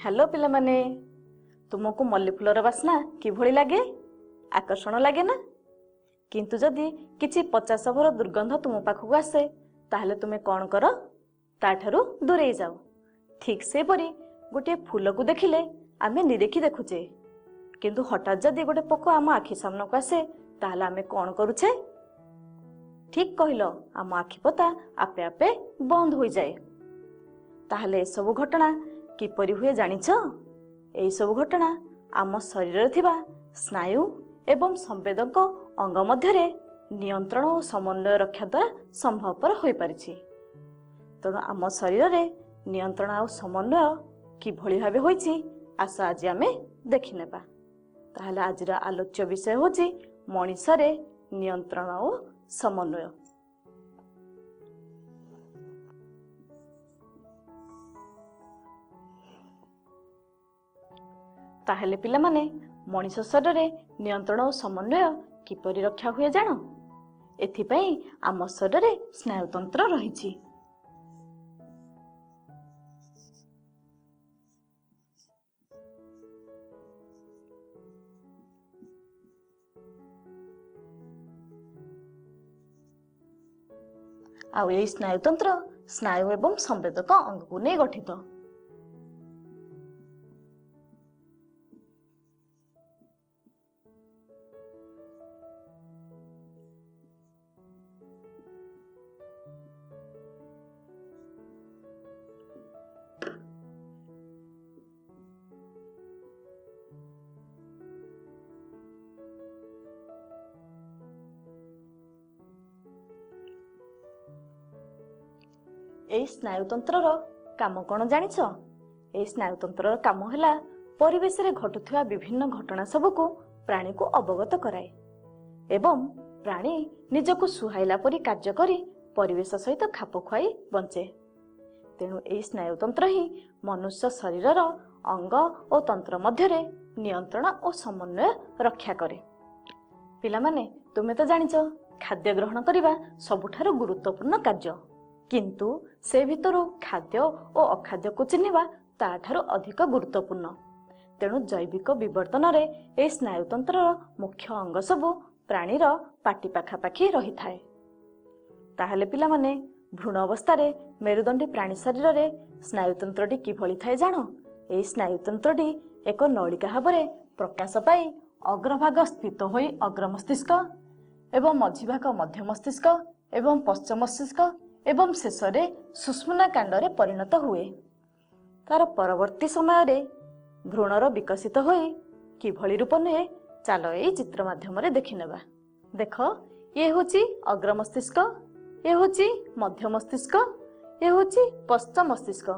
Hello पिला माने, तुमको मल्ली फूलर बास्ना किभली लगे? आकर्षण लगे ना? किंतु जदि किछि पचासभर दुर्गंध तुम पाखक आसे ताहले तुमे कौन कर? ताठारु दूरे जाओ। ठीक से परी गोटे फूल को देखिले आमे निदेखी देखुचे, किंतु हठात जदि गोटे पोक आम आखि सामना को आसे ताहले आमे कौन करुछे? ठीक कहलो, आम आखिपता आपे आपे बंद हो जाए। ताहले सब घटना किपरि हुए जानिछ? एई सब घटना आम शरीर थिबा स्नायु एवं संवेदक अंग मध्यरे नियंत्रण और समन्वय रक्षा द्वारा संभवपर हो पारिछि। तेणु आम शरीर रे नियंत्रण और समन्वय किभली भाबे होइछि आस आज आमे देखि नेबा। ताहले आजिर आलोच्य विषय होछि मनिष रे नियंत्रण और समन्वय। ताहले पिला माने मनिष शरीर रे नियंत्रण और समन्वय किपरि रक्षा हुए जानो? एथिपई आम शरीर रे स्नायुतंत्र रहिछि। आउ एई स्नायुतंत्र स्नायु एवं संवेदक अंग को नै गठित। एई स्नायुतंत्रर काम कौन जानिछ? एई स्नायुतंत्रर काम हैला परिवेश रे घटुथिबा विभिन्न घटना सबको प्राणी को अवगत कराए एवं प्राणी निजको सुहाइला परि कार्य करी परिवेश सहित खाप खुआई बंचे। तेणु एई स्नायुतंत्र ही मनुष्य शरीरर अंग और तंत्र मध्यरे नियंत्रण और समन्वय रक्षा करे। पिला माने तुमे तो जानिछ खाद्य ग्रहण करिबा सबुठारु गुरुत्वपूर्ण कार्य, किंतु से भितरु खाद्य और अखाद्य को चिन्हिबा ताठारु अधिक गुरुत्वपूर्ण। तेणु जैविक विवर्तन रे ए स्नायुतंत्र मुख्य अंग सबु प्राणीर पाटी पाखापाखि रही थाए। ताहले पिला माने भ्रूण अवस्था रे मेरुदंडी प्राणी शरीर रे स्नायुतंत्रटी किभली थाए जानो? ए स्नायुतंत्रटी एक नलिका भाबरे प्रकाश पाई अग्रभाग स्थित होई अग्र मस्तिष्क एवं मझिभाग मध्य मस्तिष्क एवं पश्च मस्तिष्क एवं शेष रे सुष्मना कांड रे परिणत हुए। तार परवर्ती समय रे भ्रूणर विकसित होई किभली रूप निए चालो एई चित्र माध्यम रे देखि नेबा। देख, ये होची अग्र मस्तिष्क, ये होची मध्य मस्तिष्क, ये होची पश्च मस्तिष्क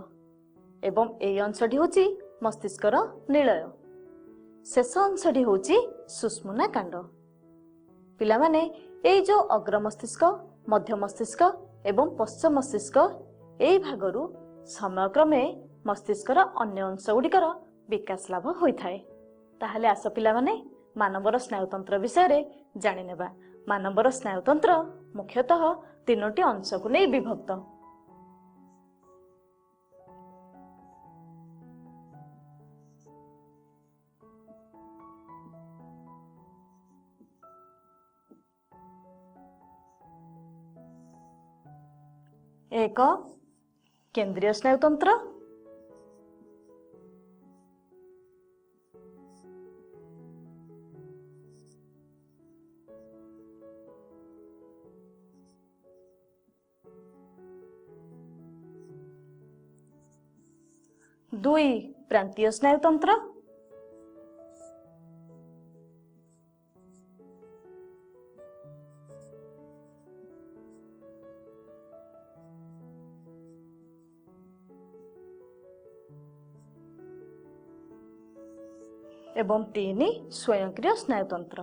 एवं एई अंशटी होची मस्तिष्कर निलय। शेष अंशटी होची सुष्मना कांड। पिला माने एई जो अग्र मस्तिष्क, मध्य मस्तिष्क एवं पश्च मस्तिष्क एई भागरु समयक्रमे मस्तिष्कर अन्य अंश गुड़िकर विकास लाभ होइथाए। ताहले आस पिला माने मानवर स्नायुतंत्र विषय रे जानि नेबा। मानवर स्नायुतंत्र मुख्यतः तीनोटी अंश को नै विभक्त। एक केंद्रीय स्नायुतंत्र, दुई प्रांतीय स्नायुतंत्र, एवं तीन स्वयंक्रिय स्नायुतंत्र।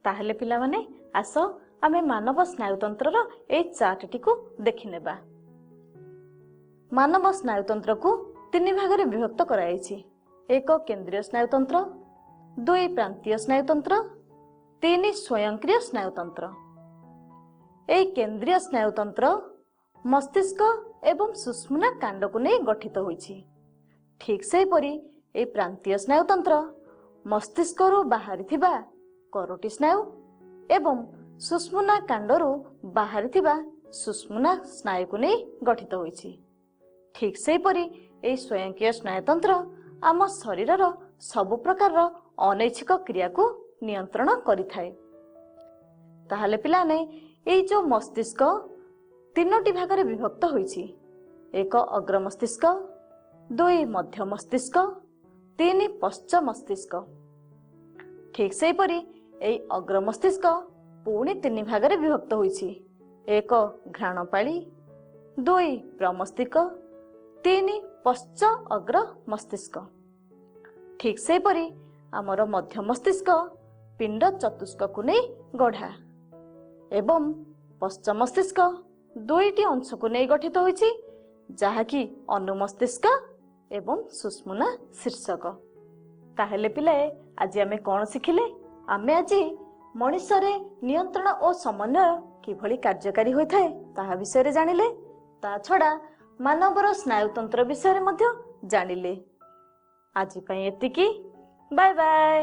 ताहले पिला माने आस आमे मानव स्नायुतंत्रर ए चार्टटी को देखि नेबा। ମାନବ ସ୍ନାୟୁତନ୍ତ୍ରକୁ 3 ଭାଗରେ ବିଭକ୍ତ କରାଯାଇଛି। 1 କେନ୍ଦ୍ରୀୟ ସ୍ନାୟୁତନ୍ତ୍ର, 2 ପ୍ରାନ୍ତୀୟ ସ୍ନାୟୁତନ୍ତ୍ର, 3 ସ୍ୱୟଂକ୍ରିୟ ସ୍ନାୟୁତନ୍ତ୍ର। ଏହି କେନ୍ଦ୍ରୀୟ ସ୍ନାୟୁତନ୍ତ୍ର ମସ୍ତିଷ୍କ ଏବଂ ସୁଷୁମ୍ନା କାଣ୍ଡକୁ ନେଇ ଗଠିତ ହୋଇଛି। ଠିକ୍ ସେହିପରି ଏହି ପ୍ରାନ୍ତୀୟ ସ୍ନାୟୁତନ୍ତ୍ର ମସ୍ତିଷ୍କରୁ ବାହାରିଥିବା କରୋଟି ସ୍ନାୟୁ ଏବଂ ସୁଷୁମ୍ନା କାଣ୍ଡରୁ ବାହାରିଥିବା ସୁଷୁମ୍ନା ସ୍ନାୟୁକୁ ନେଇ ଗଠିତ ହୋଇଛି। ଠିକ୍ ସେହିପରି ଏହି ସ୍ୱୟଂକ୍ରିୟ ସ୍ନାୟୁତନ୍ତ୍ର ଆମ ଶରୀରର ସବୁ ପ୍ରକାରର ଅନୈଚ୍ଛିକ କ୍ରିୟାକୁ ନିୟନ୍ତ୍ରଣ କରିଥାଏ। ତାହେଲେ ପିଲାମାନେ, ଏଇ ଯେଉଁ ମସ୍ତିଷ୍କ 3ଟି ଭାଗରେ ବିଭକ୍ତ ହୋଇଛି, 1 ଅଗ୍ର ମସ୍ତିଷ୍କ, 2 ମଧ୍ୟ ମସ୍ତିଷ୍କ, 3 ପଶ୍ଚ ମସ୍ତିଷ୍କ। ଠିକ୍ ସେହିପରି ଏହି ଅଗ୍ର ମସ୍ତିଷ୍କ ପୁଣି 3 ଭାଗରେ ବିଭକ୍ତ ହୋଇଛି। 1 ଘ୍ରାଣପାଳି, 2 ପ୍ରମସ୍ତିଷ୍କ, 3 ପଶ୍ଚ ଅଗ୍ର ମସ୍ତିଷ୍କ। ଠିକ୍ ସେହିପରି ଆମର ମଧ୍ୟ ମସ୍ତିଷ୍କ ପିଣ୍ଡ ଚତୁଷ୍କକୁ ନେଇ ଗଢ଼ା ଏବଂ ପଶ୍ଚ ମସ୍ତିଷ୍କ 2ଟି ଅଂଶକୁ ନେଇ ଗଠିତ ହୋଇଛି, ଯାହାକି ଅନୁମସ୍ତିଷ୍କ ଏବଂ ସୁଷୁମ୍ନା ଶୀର୍ଷକ। ତାହେଲେ ପିଲାଏ, ଆଜି ଆମେ କ'ଣ ଶିଖିଲେ? ଆମେ ଆଜି ମଣିଷରେ ନିୟନ୍ତ୍ରଣ ଓ ସମନ୍ୱୟ କିଭଳି କାର୍ଯ୍ୟକାରୀ ହୋଇଥାଏ ତାହା ବିଷୟରେ ଜାଣିଲେ। ତା ଛଡ଼ା ମାନବର ସ୍ନାୟୁତନ୍ତ୍ର ବିଷୟରେ ମଧ୍ୟ ଜାଣିଲେ। ଆଜି ପାଇଁ ଏତିକି। Bye bye.